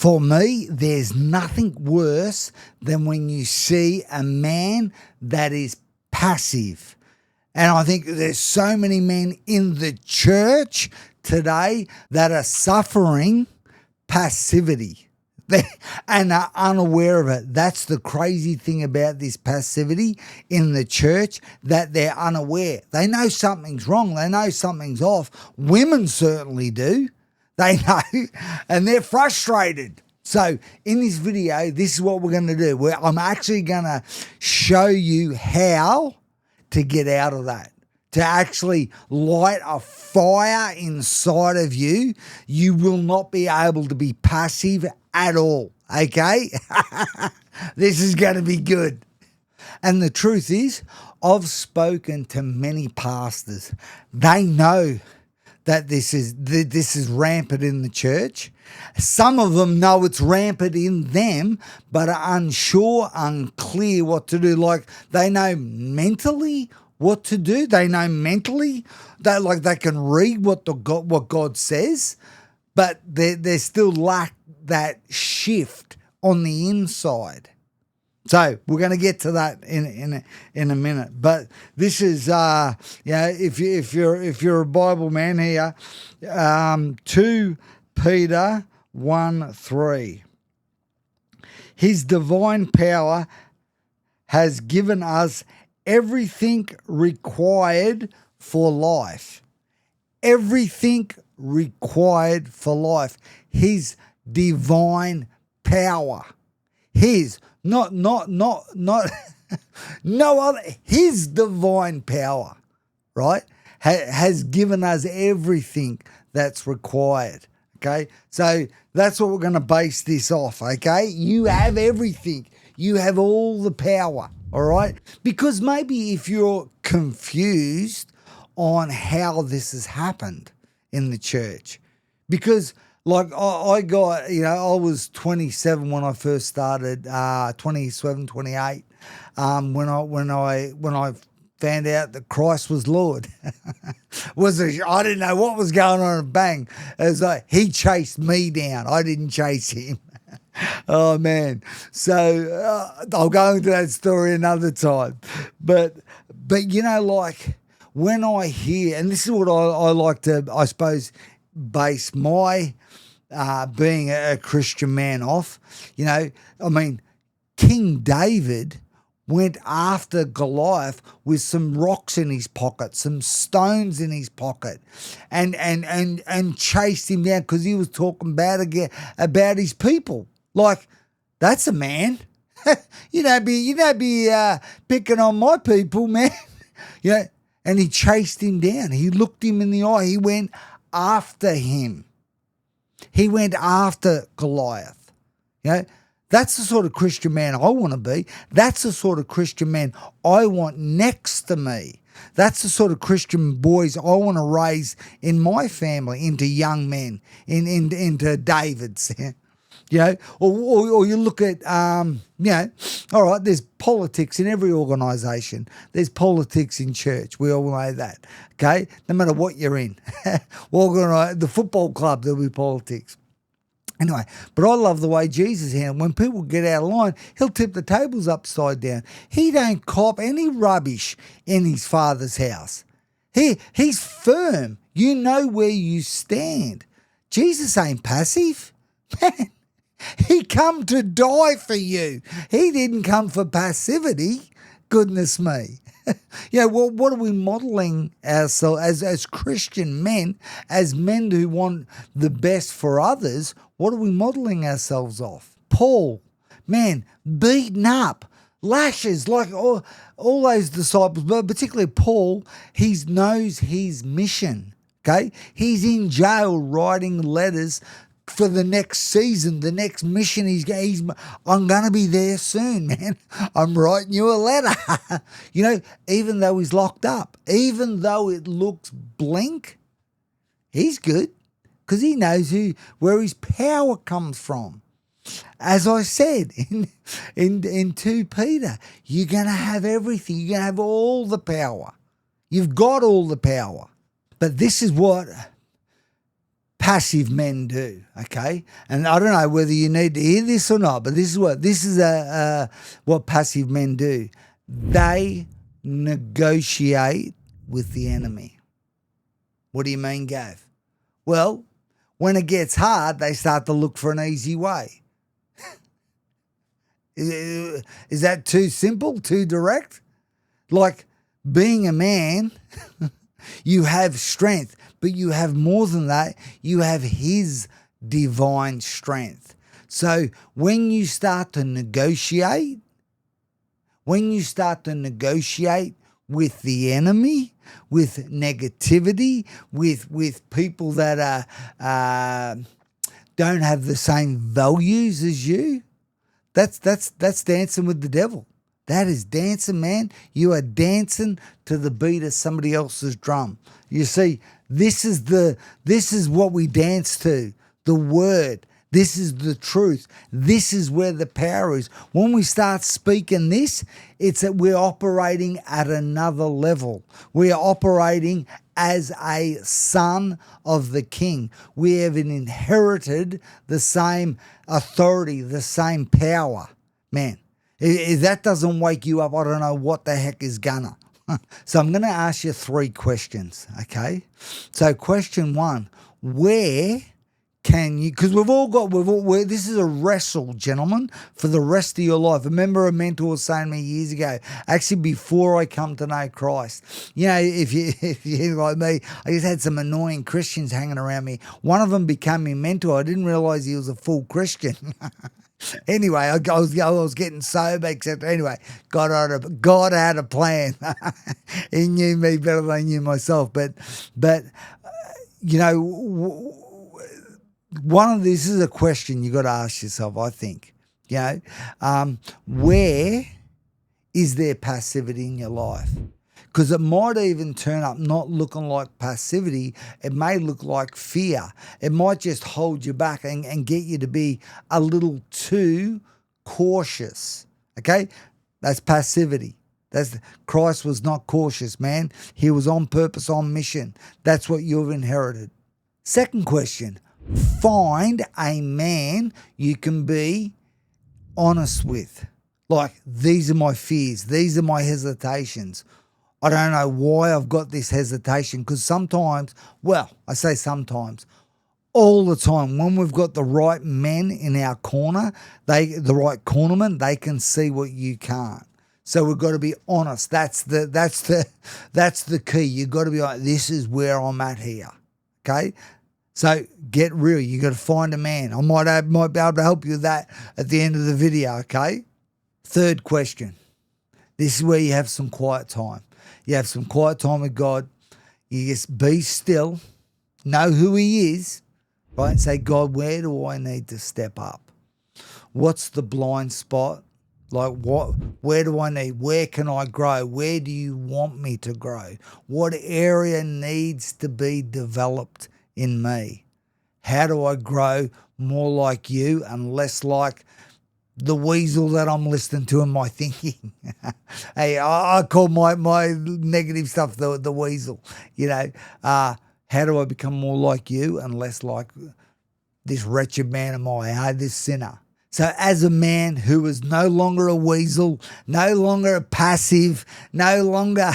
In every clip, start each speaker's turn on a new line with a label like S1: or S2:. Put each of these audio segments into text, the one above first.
S1: For me, there's nothing worse than when you see a man that is passive. And I think there's so many men in the church today that are suffering passivity and are unaware of it. That's the crazy thing about this passivity in the church, that they're unaware. They know something's wrong. They know something's off. Women certainly do. They know, and they're frustrated. So in this video, this is what we're going to do. I'm actually going to show you how to get out of that, to actually light a fire inside of you. You will not be able to be passive at all, okay? This is going to be good. And the truth is, I've spoken to many pastors. They know that this is rampant in the church. Some of them know it's rampant in them, but are unsure, unclear what to do. Like, they know mentally what to do. They know mentally that, like, they can read what God says, but they still lack that shift on the inside. So we're going to get to that in a minute. But this is if you're a Bible man here, 2 Peter 1:3. His divine power has given us everything required for life. Everything required for life. His divine power. His not no other. His divine power, right, has given us everything that's required. Okay, so that's what we're going to base this off. Okay, you have everything. You have all the power. All right, because maybe if you're confused on how this has happened in the church, because like I got, I was 27 when I first started, 27, 28, when I found out that Christ was Lord. I didn't know what was going on, and bang, it was like he chased me down. I didn't chase him. Oh man. So I'll go into that story another time. But like when I hear, and this is what I like to, I suppose, base my being a Christian man off. King David went after Goliath with some rocks in his pocket, some stones in his pocket, and chased him down because he was talking bad again about his people. Like, that's a man. you don't be picking on my people, man. And he chased him down. He looked him in the eye. He went after him. He went after Goliath. That's the sort of Christian man I want to be. That's the sort of Christian man I want next to me. That's the sort of Christian boys I want to raise in my family into young men, into Davids. Or you look at, all right, there's politics in every organisation. There's politics in church. We all know that, okay? No matter what you're in. The football club, there'll be politics. Anyway, but I love the way Jesus handled. When people get out of line, he'll tip the tables upside down. He don't cop any rubbish in his Father's house. He's firm. You know where you stand. Jesus ain't passive. Man, he come to die for you. He didn't come for passivity. Goodness me. What are we modelling ourselves as Christian men, as men who want the best for others? What are we modelling ourselves off? Paul, man, beaten up, lashes, like all those disciples, but particularly Paul, he knows his mission, okay? He's in jail writing letters for the next season, the next mission. I'm going to be there soon, man. I'm writing you a letter. Even though he's locked up, even though it looks bleak, he's good because he knows where his power comes from. As I said in 2 Peter, you're going to have everything. You're going to have all the power. You've got all the power. But this is what passive men do, okay? And I don't know whether you need to hear this or not, but this is what passive men do. They negotiate with the enemy. What do you mean, Gav? Well, when it gets hard, they start to look for an easy way. Is that too simple, too direct? Like being a man, you have strength, but you have more than that. You have his divine strength. So when you start to negotiate, with the enemy, with negativity, with people that don't have the same values as you, that's dancing with the devil. That is dancing, man. You are dancing to the beat of somebody else's drum. You see, this is what we dance to, the word. This is the truth. This is where the power is. When we start speaking this, it's that we're operating at another level. We are operating as a son of the King. We have inherited the same authority, the same power. Man, if that doesn't wake you up, I don't know what the heck is gonna. So I'm going to ask you 3 questions, okay? So question 1, where can you, because this is a wrestle, gentlemen, for the rest of your life. I remember a mentor was saying to me years ago, actually before I come to know Christ, you know, if you're like me, I just had some annoying Christians hanging around me. One of them became my mentor. I didn't realize he was a full Christian. Anyway, I was getting sober, except anyway, God had a plan. He knew me better than I knew myself. But you know, this is a question you got to ask yourself, I think. You know, where is there passivity in your life? Because it might even turn up not looking like passivity. It may look like fear. It might just hold you back and get you to be a little too cautious. Okay? That's passivity. Christ was not cautious, man. He was on purpose, on mission. That's what you've inherited. Second question, find a man you can be honest with. Like, these are my fears. These are my hesitations. I don't know why I've got this hesitation, because sometimes, well, I say sometimes, all the time, when we've got the right men in our corner, the right cornermen, they can see what you can't. So we've got to be honest. That's the key. You've got to be like, this is where I'm at here. Okay? So get real. You got to find a man. I might be able to help you with that at the end of the video, okay? Third question. This is where you have some quiet time. You have some quiet time with God. You just be still, know who he is, right? Say, God, where do I need to step up? What's the blind spot? Like where can I grow? Where do you want me to grow? What area needs to be developed in me? How do I grow more like you and less like the weasel that I'm listening to in my thinking? Hey, I call my negative stuff the weasel. You know, how do I become more like you and less like this wretched man of mine, this sinner? So as a man who is no longer a weasel, no longer a passive, no longer,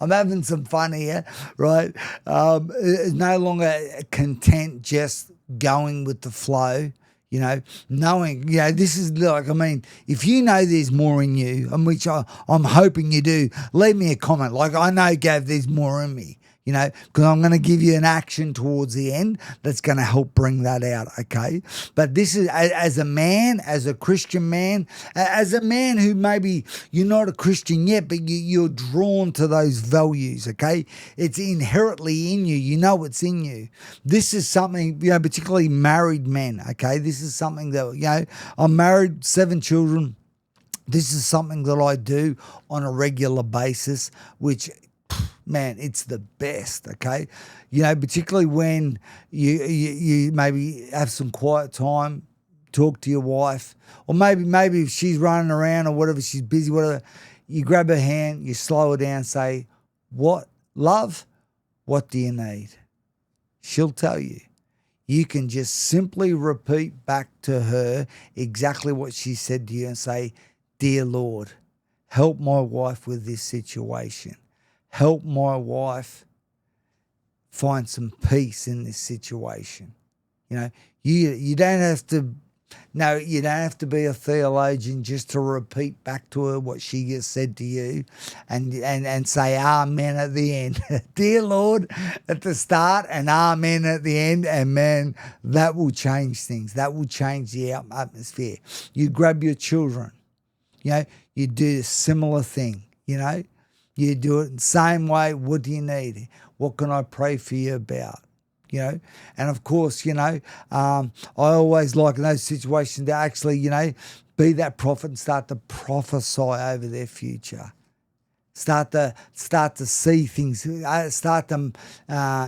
S1: I'm having some fun here, right? No longer content just going with the flow, you know, knowing, you know, this is like, I mean, if you know there's more in you, and which I'm hoping you do, leave me a comment. Like, I know, Gav, there's more in me. You know, because I'm going to give you an action towards the end that's going to help bring that out, okay? But this is, as a man, as a Christian man, as a man who maybe you're not a Christian yet, but you're drawn to those values, okay? It's inherently in you. You know it's in you. This is something, you know, particularly married men, okay? This is something that, you know, I'm married, 7 children. This is something that I do on a regular basis, which, man, it's the best, okay? You know, particularly when you maybe have some quiet time, talk to your wife, or maybe if she's running around or whatever, she's busy, whatever, you grab her hand, you slow her down, say, love, what do you need? She'll tell you. you can just simply repeat back to her exactly what she said to you and say, "Dear Lord, help my wife with this situation. Help my wife find some peace in this situation." You know, you don't have to. No, you don't have to be a theologian just to repeat back to her what she just said to you and say amen at the end. Dear Lord at the start and amen at the end. And man, that will change things. That will change the atmosphere. You grab your children, you do a similar thing, You do it in the same way. What do you need? What can I pray for you about? And of course, I always like in those situations to actually, be that prophet and start to prophesy over their future. Start to see things, start to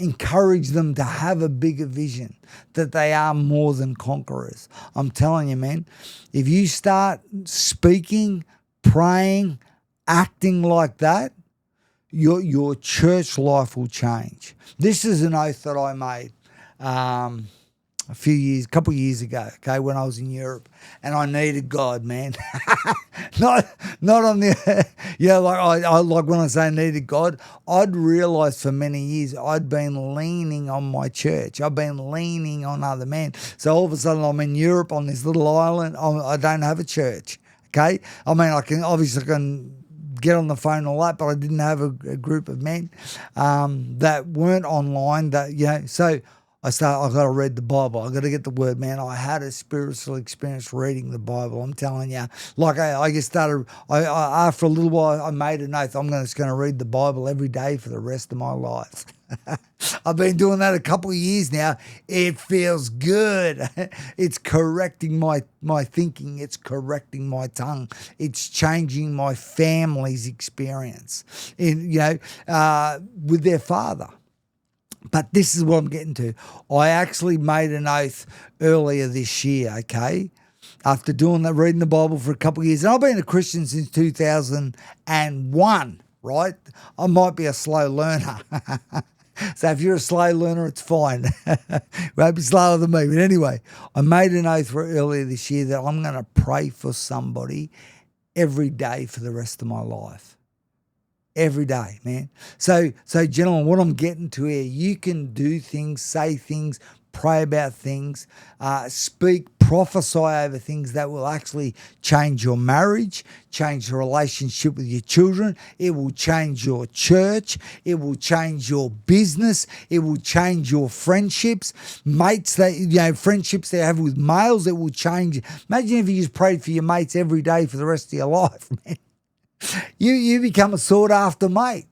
S1: encourage them to have a bigger vision, that they are more than conquerors. I'm telling you, man, if you start speaking, praying, acting like that, your church life will change. This is an oath that I made a couple of years ago, okay, when I was in Europe, and I needed God, man. not on the, like when I say I needed God, I'd realised for many years I'd been leaning on my church. I've been leaning on other men. So all of a sudden I'm in Europe on this little island. I don't have a church, okay? I mean, I can get on the phone and all that, but I didn't have a group of men that weren't online. So I got to read the Bible. I got to get the Word, man. I had a spiritual experience reading the Bible. I'm telling you, like I just started. After a little while, I made an oath. I'm just going to read the Bible every day for the rest of my life. I've been doing that a couple of years now. It feels good. It's correcting my thinking. It's correcting my tongue. It's changing my family's experience with their father. But this is what I'm getting to. I actually made an oath earlier this year, okay? After doing that, reading the Bible for a couple of years. And I've been a Christian since 2001, right? I might be a slow learner. So if you're a slow learner, it's fine. Won't be slower than me. But anyway, I made an oath earlier this year that I'm going to pray for somebody every day for the rest of my life. Every day, man. So gentlemen, what I'm getting to here, you can do things, say things, pray about things, speak, prophesy over things that will actually change your marriage, change the relationship with your children. It will change your church. It will change your business. It will change your friendships, mates friendships that you have with males. It will change. Imagine if you just prayed for your mates every day for the rest of your life, man. You become a sought after mate.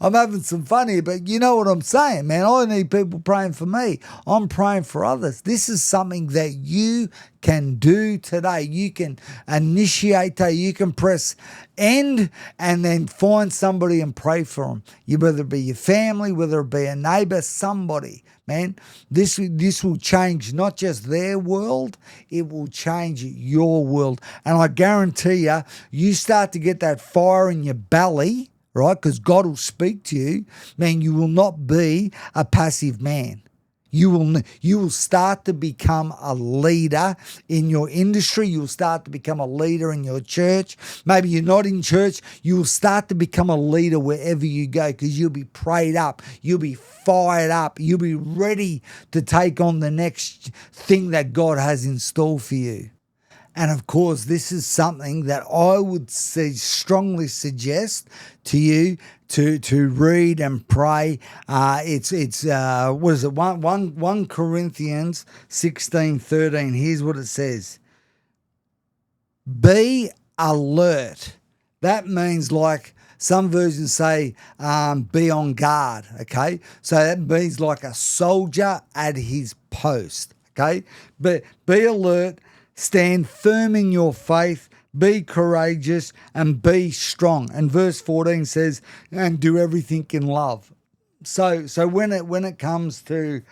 S1: I'm having some fun here, but you know what I'm saying, man. I need people praying for me. I'm praying for others. This is something that you can do today. You can initiate today. You can press end and then find somebody and pray for them. Whether it be your family, whether it be a neighbor, somebody. Man, this will change not just their world, it will change your world. And I guarantee you start to get that fire in your belly, right? Because God will speak to you. Man, you will not be a passive man. You will start to become a leader in your industry. You'll start to become a leader in your church. Maybe you're not in church. You'll start to become a leader wherever you go because you'll be prayed up. You'll be fired up. You'll be ready to take on the next thing that God has in store for you. And of course, this is something that I would strongly suggest to you to read and pray. It's what is it? 1 Corinthians 16:13. Here's what it says. Be alert. That means, like some versions say, be on guard. Okay, so that means like a soldier at his post. Okay, but be alert. Stand firm in your faith, be courageous, and be strong. And verse 14 says, and do everything in love. So when it comes to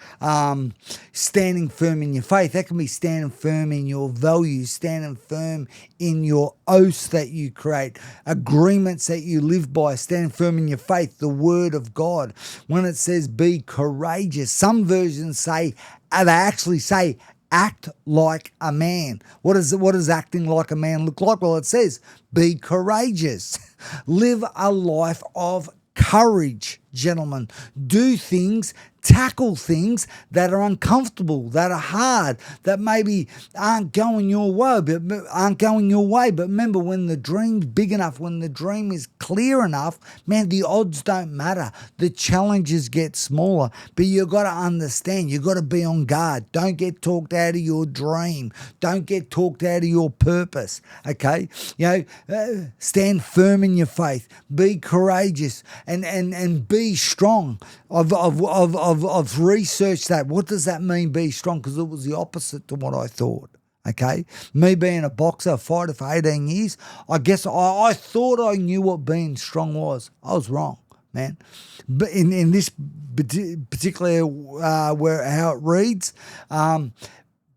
S1: standing firm in your faith, that can be standing firm in your values, standing firm in your oaths that you create, agreements that you live by, standing firm in your faith, the word of God. When it says be courageous, some versions say, they actually say, act like a man. What does acting like a man look like? Well, it says be courageous. Live a life of courage, gentlemen. Do things, tackle things that are uncomfortable, that are hard, that maybe aren't going your way. But remember, when the dream's big enough, when the dream is clear enough, man, the odds don't matter. The challenges get smaller. But you've got to understand, you've got to be on guard. Don't get talked out of your dream. Don't get talked out of your purpose. Okay? Stand firm in your faith. Be courageous and be strong. I've researched that. What does that mean, be strong? Because it was the opposite to what I thought. Okay, me being a boxer, a fighter for 18 years, I guess I thought I knew what being strong was. I was wrong, man. But in this particular where how it reads,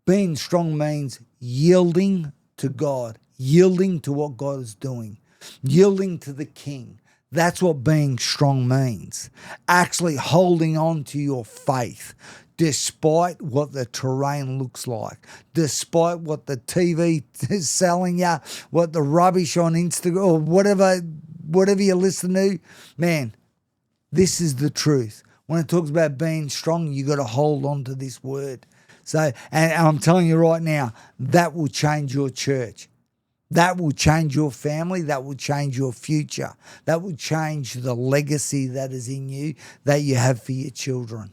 S1: being strong means yielding to God, yielding to what God is doing, yielding to the King. That's what being strong means. Actually holding on to your faith despite what the terrain looks like, despite what the TV is selling you, what the rubbish on Instagram or whatever you listen to. Man, this is the truth. When it talks about being strong, you got to hold on to this word. So, and I'm telling you right now, that will change your church. That will change your family. That will change your future. That will change the legacy that is in you, that you have for your children.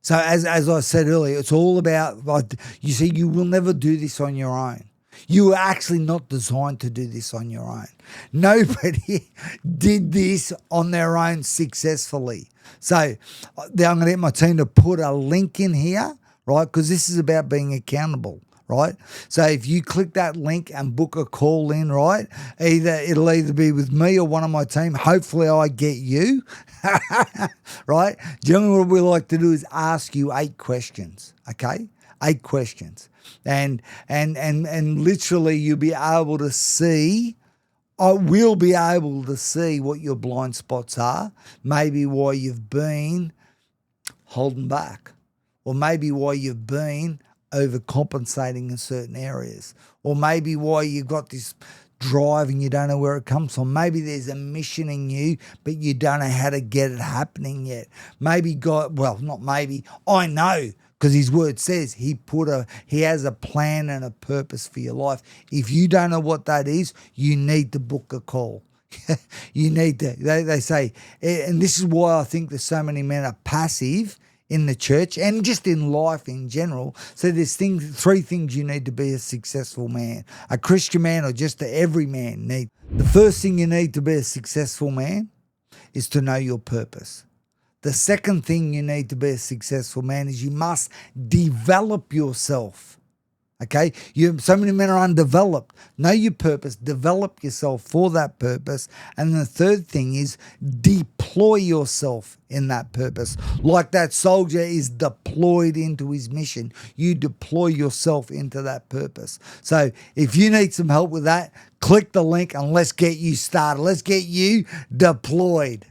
S1: So as I said earlier, it's all about, you see, you will never do this on your own. You were actually not designed to do this on your own. Nobody did this on their own successfully. So I'm going to get my team to put a link in here, right? Because this is about being accountable. Right? So if you click that link and book a call in, right, it'll either be with me or one of my team. Hopefully I get you, right? Generally what we like to do is ask you 8 questions, okay? 8 questions. And literally you'll be able to see, I will be able to see what your blind spots are, maybe why you've been holding back, or maybe why you've been overcompensating in certain areas, or maybe why you've got this drive and you don't know where it comes from. Maybe there's a mission in you, but you don't know how to get it happening yet. Maybe God, well, not maybe, I know, because his word says he has a plan and a purpose for your life. If you don't know what that is, you need to book a call. You need to, they say, and this is why I think there's so many men are passive in the church and just in life in general. So there's 3 things you need to be a successful man, a Christian man, or just every man need. The first thing you need to be a successful man is to know your purpose. The second thing you need to be a successful man is you must develop yourself. Okay, so many men are undeveloped. Know your purpose, develop yourself for that purpose. And the third thing is deploy yourself in that purpose. Like that soldier is deployed into his mission, you deploy yourself into that purpose. So if you need some help with that, click the link and let's get you started. Let's get you deployed.